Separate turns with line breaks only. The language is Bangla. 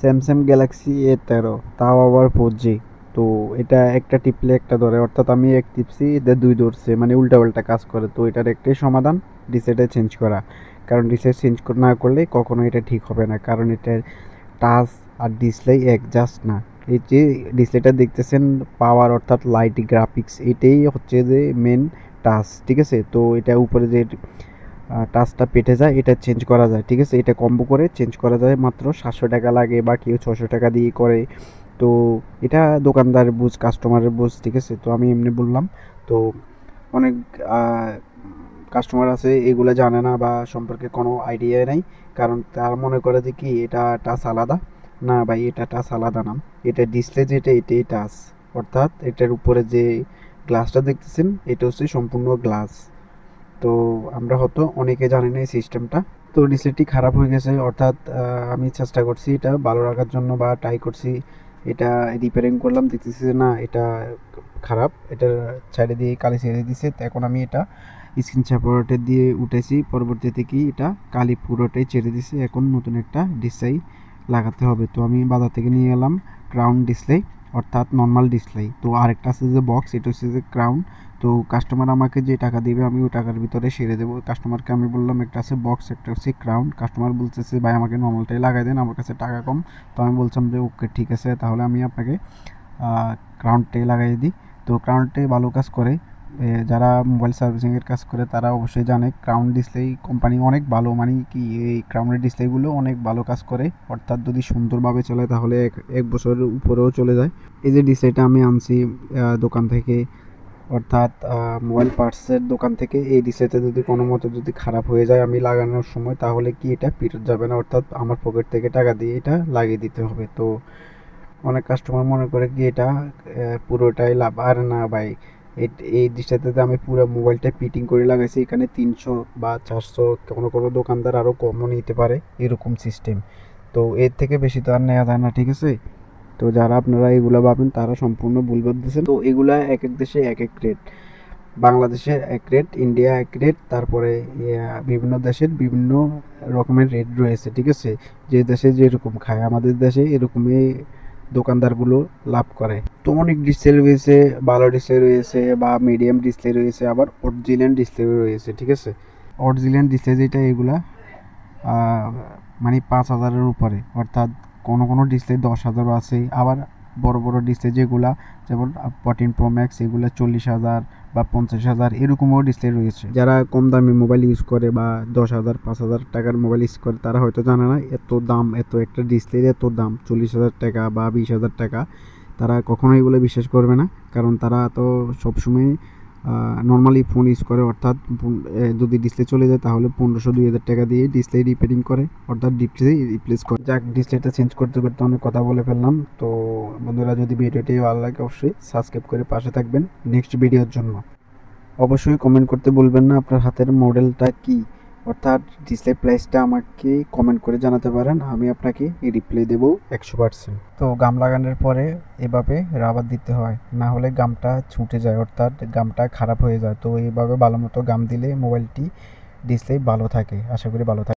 স্যামসাং গ্যালাক্সি A13, তাও আবার 4G। তো এটা একটা টিপলে একটা ধরে, অর্থাৎ আমি এক টিপসি এদের দুই ধরছে, মানে উল্টাপাল্টা কাজ করে। তো এটার একটাই সমাধান, ডিসপ্লেটা চেঞ্জ করা। কারণ ডিসপ্লে চেঞ্জ না করলে কখনো এটা ঠিক হবে না, কারণ এটার টাচ আর ডিসপ্লে এক জাস্ট না। এই যে ডিসপ্লেটা দেখতেছেন, পাওয়ার অর্থাৎ লাইট গ্রাফিক্স, এটাই হচ্ছে যে মেন টাচ, ঠিক আছে। তো এটা উপরে যে টাচটা পেটে যায়, এটা চেঞ্জ করা যায়, ঠিক আছে। এটা কম্বো করে চেঞ্জ করা যায়, মাত্র 700 টাকা লাগে, বা কেউ 600 টাকা দিয়ে করে। তো এটা দোকানদার বুঝ, কাস্টমারের বুঝ, ঠিক আছে। তো আমি এমনি বললাম। তো অনেক কাস্টমার আছে এগুলো জানে না বা সম্পর্কে কোনো আইডিয়া নেই, কারণ তারা মনে করে যে কি এটা টাচ আলাদা। না ভাই, এটা টাচ আলাদা না। এটা ডিসপ্লে যেটা, এটাই টাচ। অর্থাৎ এটার উপরে যে গ্লাসটা দেখতেছেন, এটা হচ্ছে সম্পূর্ণ গ্লাস। তো আমরা হয়তো অনেকে জানি না এই সিস্টেমটা। তো ডিসপ্লেটি খারাপ হয়ে গেছে, অর্থাৎ আমি চেষ্টা করছি এটা ভালো রাখার জন্য বা ট্রাই করছি। এটা রিপেয়ারিং করলাম, দেখতেছি যে না, এটা খারাপ। এটা সাইডে দিয়ে কালি ছেড়ে দিছে। তো এখন আমি এটা স্ক্রিন সেপারেটর দিয়ে উঠেছি, পরবর্তীতে কি এটা কালি পুরোটাই ছেড়ে দিছে। এখন নতুন একটা ডিসপ্লে লাগাতে হবে। তো আমি বাজার থেকে নিয়ে এলাম ক্রাউন ডিসপ্লে, অর্থাৎ নর্মাল ডিসপ্লে। তো আরেকটা আছে যে বক্স, এটা হচ্ছে যে ক্রাউন। তো কাস্টমার আমাকে যে টাকা দিবে, আমি ওই টাকার ভিতরে সেরে দেবো। কাস্টমারকে আমি বললাম একটা আছে বক্স, একটা হচ্ছে ক্রাউন। কাস্টমার বলতেছে ভাই আমাকে নর্মালটাই লাগাই দেন, আমার কাছে টাকা কম। তো আমি বলছিলাম যে ওকে ঠিক আছে, তাহলে আমি আপনাকে ক্রাউনটাই লাগাই দিই। তো ক্রাউনটাই ভালো কাজ করে। যারা মোবাইল সার্ভিসিংয়ের কাজ করে তারা অবশ্যই জানে ক্রাউন ডিসপ্লে কোম্পানি অনেক ভালো, মানে কি এই ক্রাউনের ডিসপ্লেগুলো অনেক ভালো কাজ করে। অর্থাৎ যদি সুন্দরভাবে চলে তাহলে এক বছরের উপরেও চলে যায়। এই যে ডিসপ্লেটা আমি আনছি দোকান থেকে, অর্থাৎ মোবাইল পার্টসের দোকান থেকে। এই ডিসপ্লেতে যদি কোনো মতো যদি খারাপ হয়ে যায় আমি লাগানোর সময়, তাহলে কি এটা ফেরত যাবে না, অর্থাৎ আমার পকেট থেকে টাকা দিয়ে এটা লাগিয়ে দিতে হবে। তো অনেক কাস্টমার মনে করে কি এটা পুরোটাই লাভ, আর না ভাই। এই ডিসটাতে আমি পুরো মোবাইলটা ফিটিং করে লাগাইছি, এখানে 300 বা 400, কোনো কোনো দোকানদার আরও কমও নিতে পারে, এরকম সিস্টেম। তো এর থেকে বেশি তো আর নেওয়া যায় না, ঠিক আছে। তো যারা আপনারা এগুলো ভাবেন তারা সম্পূর্ণ ভুল ভাবতেছেন। তো এগুলা এক এক দেশে এক এক রেট। বাংলাদেশের এক রেট, ইন্ডিয়া এক রেট, তারপরে বিভিন্ন দেশের বিভিন্ন রকমের রেট রয়েছে, ঠিক আছে। যে দেশে যেরকম খায়, আমাদের দেশে এরকমই দোকানদারগুলো লাভ করে। তো অনেক ডিসপ্লে রয়েছে, ভালো ডিসপ্লে রয়েছে বা মিডিয়াম ডিসপ্লে রয়েছে, আবার অরিজিনাল ডিসপ্লে রয়েছে, ঠিক আছে। অরিজিনাল ডিসপ্লে যেটা, এগুলা মানে 5,000-এর উপরে, অর্থাৎ কোনো কোনো ডিসপ্লে 10,000 আছে। আবার বড় বড় ডিসপ্লে যেগুলা, যেমন 14 প্রো ম্যাক্স, এগুলো 40,000 বা 50,000 এরকমও ডিসপ্লে রয়েছে। যারা কম দামি মোবাইল ইউজ করে বা 10,000 5,000 টাকার মোবাইল ইউজ করে, তারা হয়তো জানে না এত দাম, এত একটা ডিসপ্লের এত দাম, 40,000 টাকা বা 20,000 টাকা। তারা কখনোই এগুলো বিশ্বাস করবে না, কারণ তারা তো সবসময় নর্মালি ফোন ইউজ করে। অর্থাৎ যদি ডিসপ্লে চলে যায় তাহলে 1500-2000 টাকা দিয়ে ডিসপ্লে রিপেয়ারিং করে, অর্থাৎ ডিসপ্লে রিপ্লেস করে। যাক, ডিসপ্লেটা চেঞ্জ করতে করতে অনেক কথা বলে ফেললাম। তো বন্ধুরা, যদি ভিডিওটি ভালো লাগে অবশ্যই সাবস্ক্রাইব করে পাশে থাকবেন নেক্সট ভিডিওর জন্য। অবশ্যই কমেন্ট করতে ভুলবেন না আপনার হাতের মডেলটা কি, অর্থাৎ ডিসপ্লে প্রাইসটা আমাকে কমেন্ট করে জানাতে পারেন, আমি আপনাকে রিপ্লাই দেবো 100%। তো গাম লাগানোর পরে এভাবে রাবার দিতে হয়, না হলে গামটা ছুটে যায়, অর্থাৎ গামটা খারাপ হয়ে যায়। তো এইভাবে ভালো মতো গাম দিলে মোবাইলটি ডিসপ্লে ভালো থাকে। আশা করি ভালো থাকে।